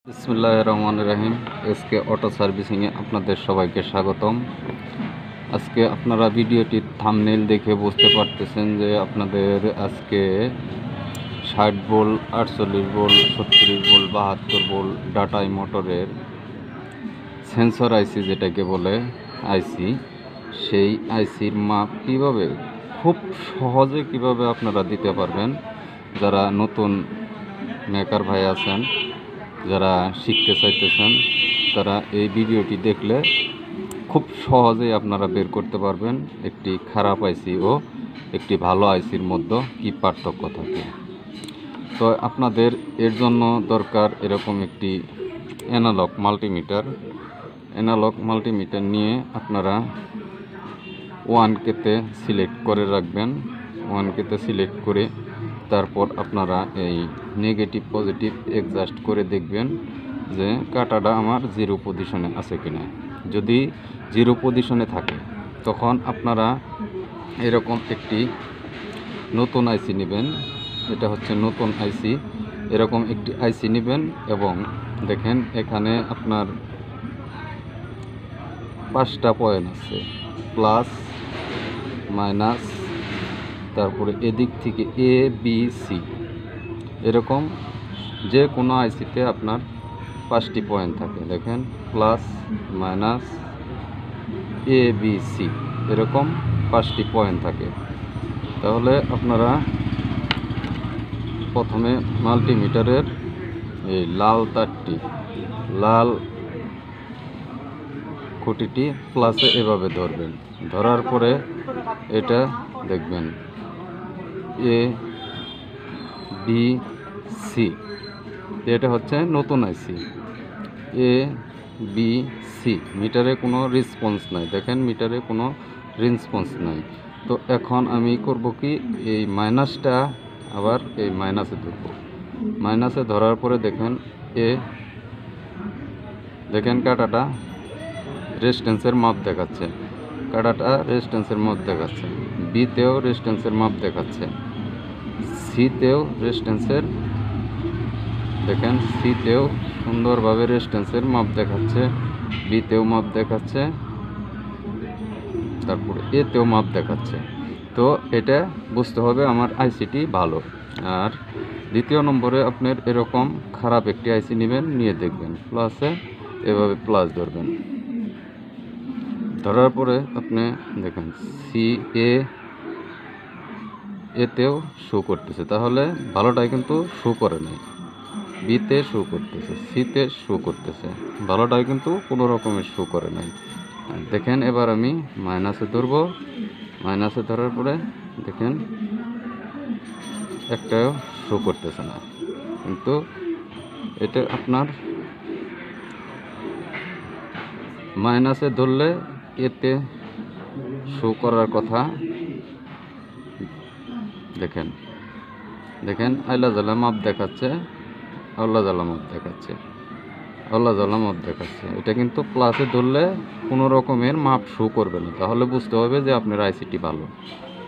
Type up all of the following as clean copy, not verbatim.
বিসমিল্লাহির রহমানির রহিম। SK auto সার্ভিসিংয়ে আপনাদের সবাইকে স্বাগতম। আজকে আপনারা ভিডিওটির থাম্বনেইল দেখে বুঝতে পারতেছেন যে আপনাদের আজকে 60 volt, 48 volt, 36 volt, 72 volt data মোটরের সেন্সর আইসি যেটাকে বলে আইসি, সেই আইসির মাপ কীভাবে খুব সহজে কিভাবে আপনারা দিতে পারবেন। যারা নতুন মেকার ভাই আছেন, যারা শিখতে চাইতেছেন, তারা এই ভিডিওটি দেখলে খুব সহজেই আপনারা বের করতে পারবেন একটি খারাপ আইসি ও একটি ভালো আইসির মধ্যে কী পার্থক্য থাকে। তো আপনাদের এর জন্য দরকার এরকম একটি অ্যানালগ মাল্টিমিটার নিয়ে আপনারা 1K-তে সিলেক্ট করে রাখবেন। 1K-তে সিলেক্ট করে তারপর আপনারা এই নেগেটিভ পজিটিভ অ্যাডজাস্ট করে দেখবেন যে কাটাটা আমার 0 পজিশনে আছে কিনা। যদি 0 পজিশনে থাকে তখন আপনারা এরকম একটি নতুন আইসি নেবেন। এটা হচ্ছে নতুন আইসি। এরকম একটি আইসি নেবেন এবং দেখেন এখানে আপনার 5টা পয়েন্ট আছে, প্লাস মাইনাস, তারপরে এদিক থেকে এ বি সি, এরকম যে কোনো আইসিতে আপনার 5টি পয়েন্ট থাকে। দেখেন plus minus A B C, এরকম 5টি পয়েন্ট থাকে। তাহলে আপনারা প্রথমে মাল্টিমিটারের এই লাল তারটি, লাল খুঁটিটি প্লাসে এভাবে ধরবেন। ধরার পরে এটা দেখবেন এ বি সি, এটা হচ্ছে নতুন আইসি। এ বি সি, মিটারে কোনো রেসপন্স নাই। দেখেন মিটারে কোনো রেসপন্স নাই। তো এখন আমি করব কি, এই মাইনাসটা আবার এই মাইনাসে ধরব। মাইনাসে ধরার পরে দেখেন দেখেন কাটাটা রেজিস্ট্যান্সের মাপ দেখাচ্ছে, কাটাটা রেজিস্ট্যান্সের মাপ দেখাচ্ছে। বিতেও রেজিস্ট্যান্সের মাপ দেখাচ্ছে, সিতেও রেজিস্ট্যান্সের, দেখেন সিতেও সুন্দরভাবে রেজিস্ট্যান্সের মাপ দেখাচ্ছে, বিতেও মাপ দেখাচ্ছে, তারপরে এতেও মাপ দেখাচ্ছে। তো এটা বুঝতে হবে আমার আইসিটি ভালো। আর দ্বিতীয় নম্বরে আপনার এরকম খারাপ একটি আইসি নেবেন, নিয়ে দেখবেন প্লাসে এভাবে প্লাস ধরবেন। ধরার পরে আপনি দেখেন সি এতেও শো করতেছে, তাহলে ভালোটাই কিন্তু শো করে নাই। বিতে শো করতেছে, সিতে শো করতেছে, ভালোটাই কিন্তু কোনো রকমের শো করে নাই। দেখেন এবার আমি মাইনাসে ধরব। মাইনাসে ধরার পরে দেখেন একটাও শো করতেছে না, কিন্তু এটা আপনার মাইনাসে ধরলে এতে শো করার কথা। দেখেন দেখেন আইলা জ্বালা মাপ দেখাচ্ছে, আল্লা জ্বালা মাপ দেখাচ্ছে, আল্লা জ্বালা মাপ দেখাচ্ছে। এটা কিন্তু প্লাসে ধরলে কোনো রকমের মাপ শো করবে না, তাহলে বুঝতে হবে যে আপনার আইসিটি ভালো।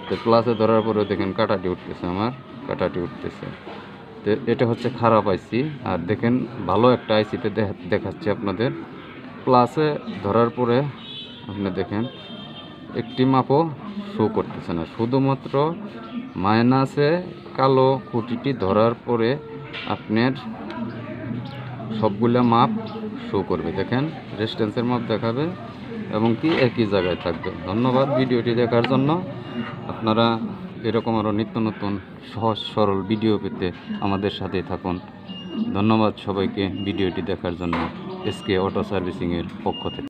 তো প্লাসে ধরার পরে দেখেন কাটাটি উঠতেছে, আমার কাটাটি উঠতেছে। তো এটা হচ্ছে খারাপ আইসি। আর দেখেন ভালো একটা আইসিতে দেখাচ্ছে আপনাদের প্লাসে ধরার পরে আপনি দেখেন একটি মাপও শো করতেছে না, শুধুমাত্র মাইনাসে কালো খুঁটিটি ধরার পরে আপনার সবগুলা মাপ শো করবে। দেখেন রেজিস্ট্যান্সের মাপ দেখাবে এবং কি একই জায়গায় থাকবে। ধন্যবাদ ভিডিওটি দেখার জন্য। আপনারা এরকম আরও নিত্য নতুন সহজ সরল ভিডিও পেতে আমাদের সাথেই থাকুন। ধন্যবাদ সবাইকে ভিডিওটি দেখার জন্য এসকে অটো সার্ভিসিংয়ের পক্ষ থেকে।